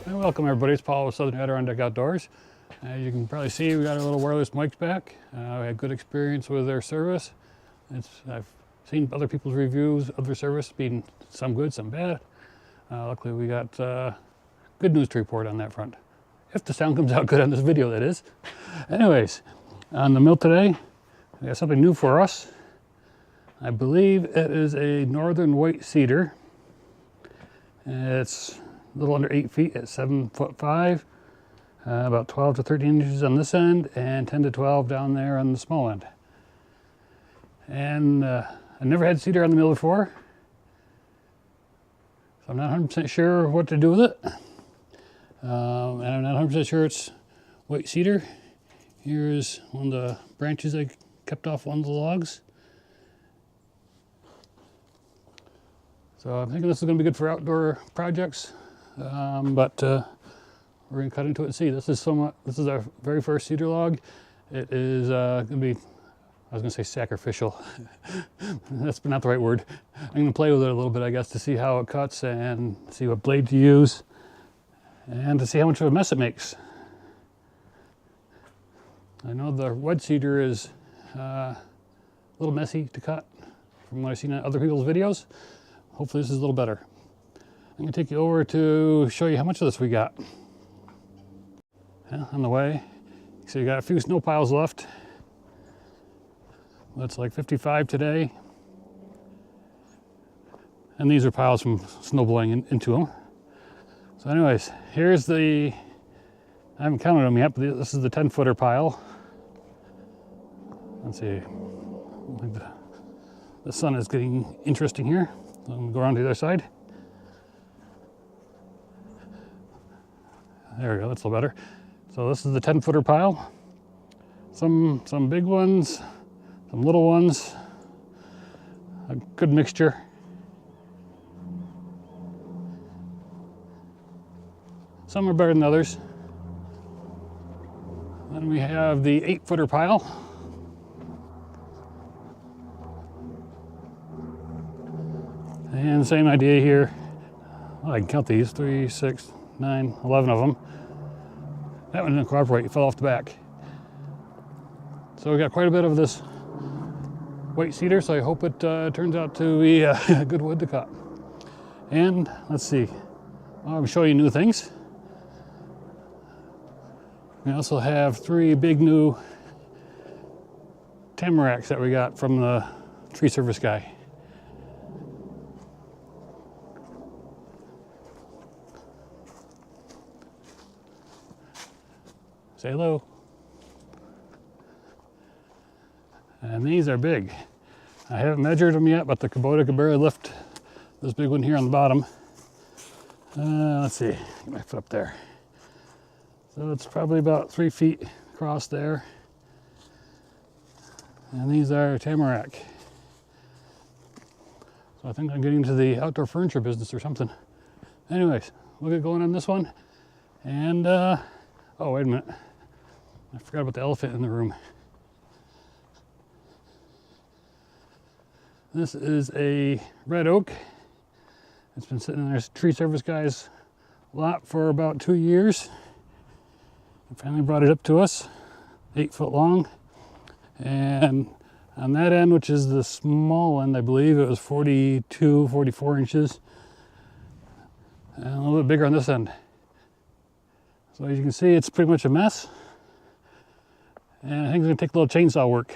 And welcome everybody, it's Paul with Southern Adirondack Outdoors. As you can probably see, we got our little wireless mics back. We had good experience with their service. I've seen other people's reviews of their service being some good, some bad. Luckily we got good news to report on that front. If the sound comes out good on this video, that is. Anyways, on the mill today, we got something new for us. I believe it is a northern white cedar. It's a little under 8 feet at 7'5", about 12 to 13 inches on this end and 10 to 12 down there on the small end. And I never had cedar on the mill before, so I'm not 100% sure what to do with it. And I'm not 100% sure it's white cedar. Here's one of the branches I kept off one of the logs. So I'm thinking this is going to be good for outdoor projects. But we're going to cut into it and see. This is our very first cedar log. It is going to be, I was going to say sacrificial. That's not the right word. I'm going to play with it a little bit, I guess, to see how it cuts and see what blade to use and to see how much of a mess it makes. I know the red cedar is a little messy to cut from what I've seen on other people's videos. Hopefully this is a little better. I'm going to take you over to show you how much of this we got. Yeah, on the way. So you got a few snow piles left. That's like 55 today. And these are piles from snow blowing into them. So anyways, here's I haven't counted them yet, but this is the 10-footer pile. Let's see. The sun is getting interesting here. So I'm going to go around to the other side. There we go, that's a little better. So this is the 10-footer pile. Some big ones, some little ones, a good mixture. Some are better than others. Then we have the 8-footer pile. And same idea here. Well, I can count these, 3, 6, 9, 11 of them. That one didn't cooperate, it fell off the back. So we got quite a bit of this white cedar, so I hope it turns out to be a good wood to cut. And let's see, I'll show you new things. We also have 3 big new tamaracks that we got from the tree service guy. Say hello. And these are big. I haven't measured them yet, but the Kubota could barely lift this big one here on the bottom. Let's see, get my foot up there. So it's probably about 3 feet across there. And these are tamarack. So I think I'm getting into the outdoor furniture business or something. Anyways, we'll get going on this one. And, oh, wait a minute. I forgot about the elephant in the room. This is a red oak. It's been sitting in our tree service guy's lot for about 2 years. I finally brought it up to us, 8 foot long. And on that end, which is the small end, I believe, it was 42, 44 inches. And a little bit bigger on this end. So as you can see, it's pretty much a mess. And I think it's going to take a little chainsaw work,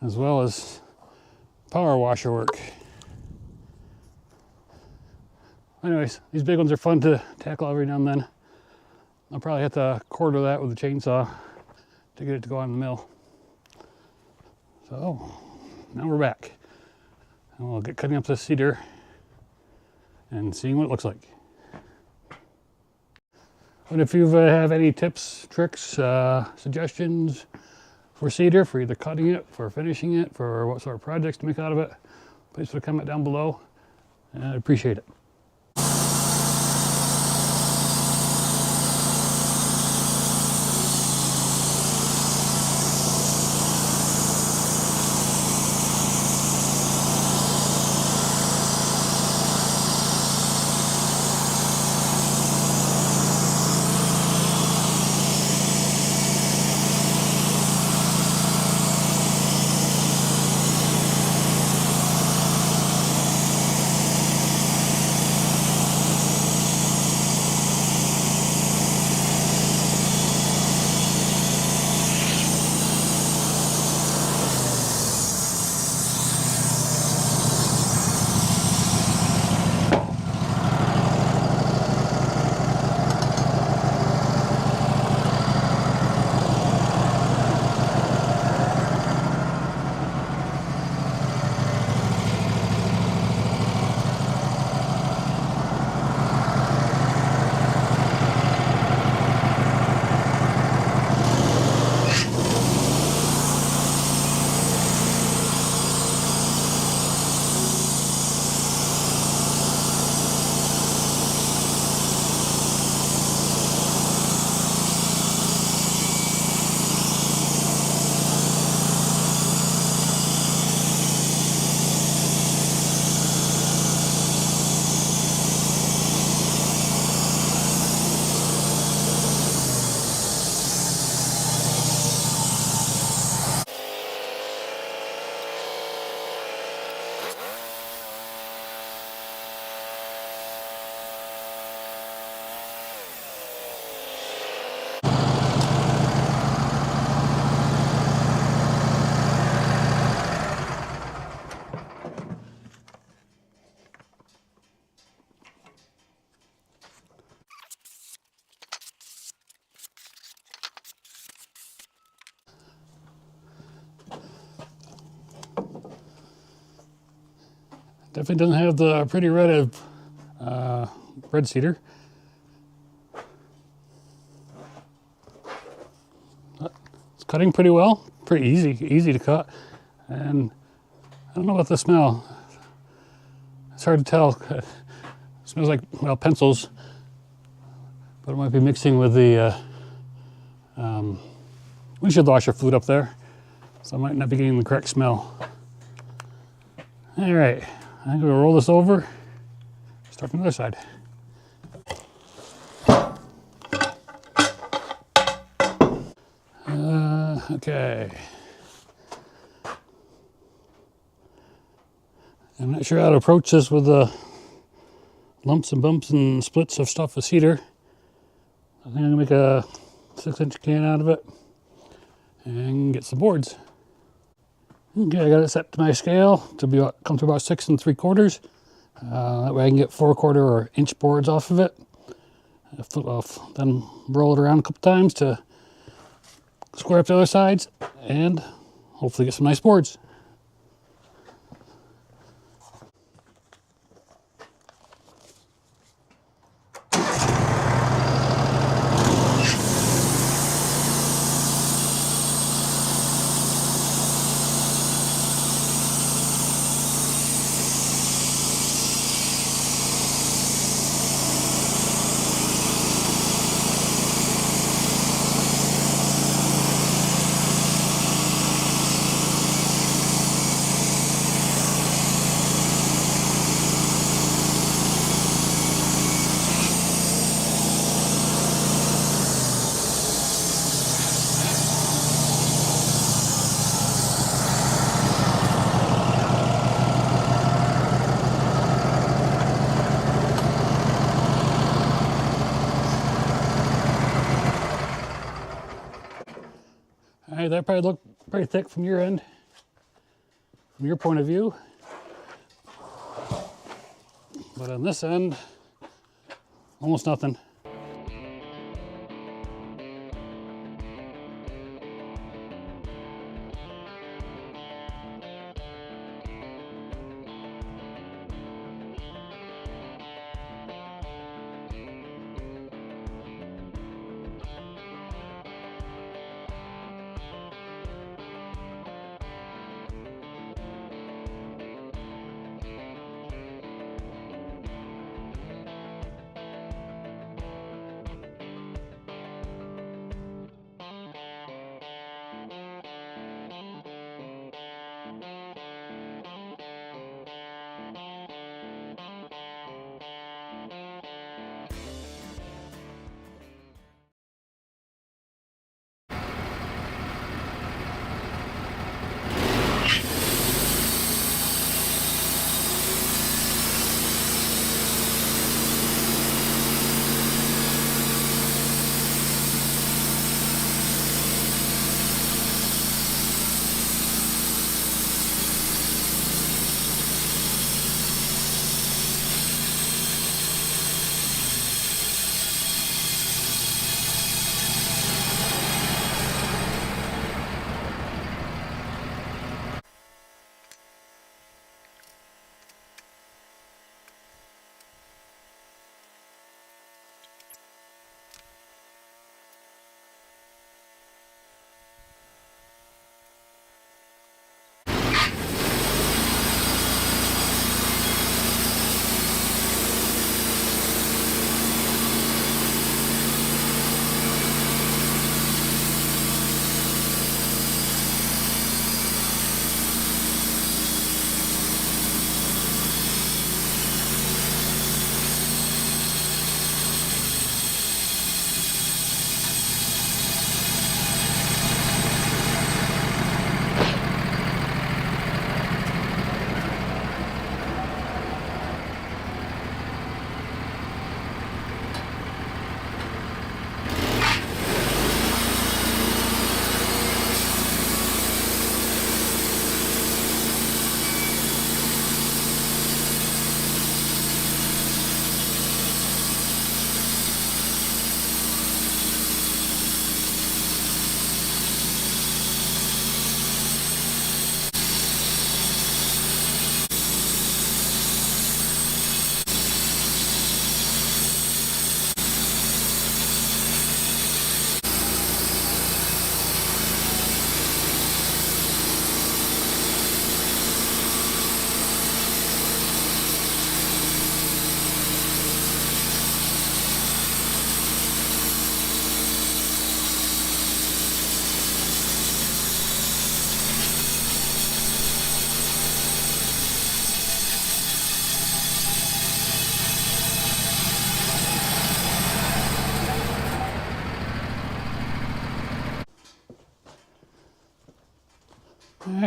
as well as power washer work. Anyways, these big ones are fun to tackle every now and then. I'll probably have to quarter that with a chainsaw to get it to go on the mill. So, now we're back. And we'll get cutting up this cedar and seeing what it looks like. But if you have any tips, tricks, suggestions for cedar, for either cutting it, for finishing it, for what sort of projects to make out of it, please put a comment down below, and I'd appreciate it. Definitely doesn't have the pretty red of red cedar. It's cutting pretty well, pretty easy to cut. And I don't know about the smell. It's hard to tell. It smells like, well, pencils, but it might be mixing with the windshield washer fluid up there. So I might not be getting the correct smell. All right, I'm gonna roll this over, start from the other side. Okay. I'm not sure how to approach this with the lumps and bumps and splits of stuff with cedar. I think I'm gonna make a 6-inch can out of it and get some boards. Okay, I got it set to my scale to be come to about 6 3/4. That way I can get 4/4 or inch boards off of it. Then roll it around a couple times to square up the other sides and hopefully get some nice boards. All right, that probably looked pretty thick from your end, from your point of view. But on this end, almost nothing.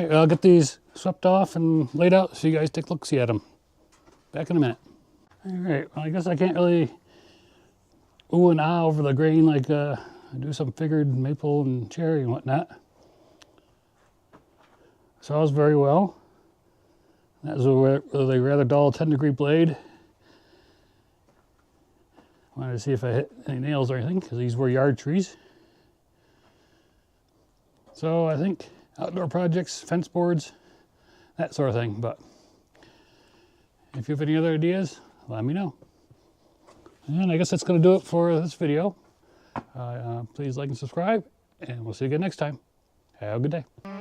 right, I'll get these swept off and laid out so you guys take a look-see at them. Back in a minute. All right, well, I guess I can't really ooh and ah over the grain like I do some figured maple and cherry and whatnot. Saws very well. That was a rather dull 10-degree blade. Wanted to see if I hit any nails or anything because these were yard trees. So I think outdoor projects, fence boards, that sort of thing. But if you have any other ideas, let me know. And I guess that's going to do it for this video. Please like and subscribe, and we'll see you again next time. Have a good day.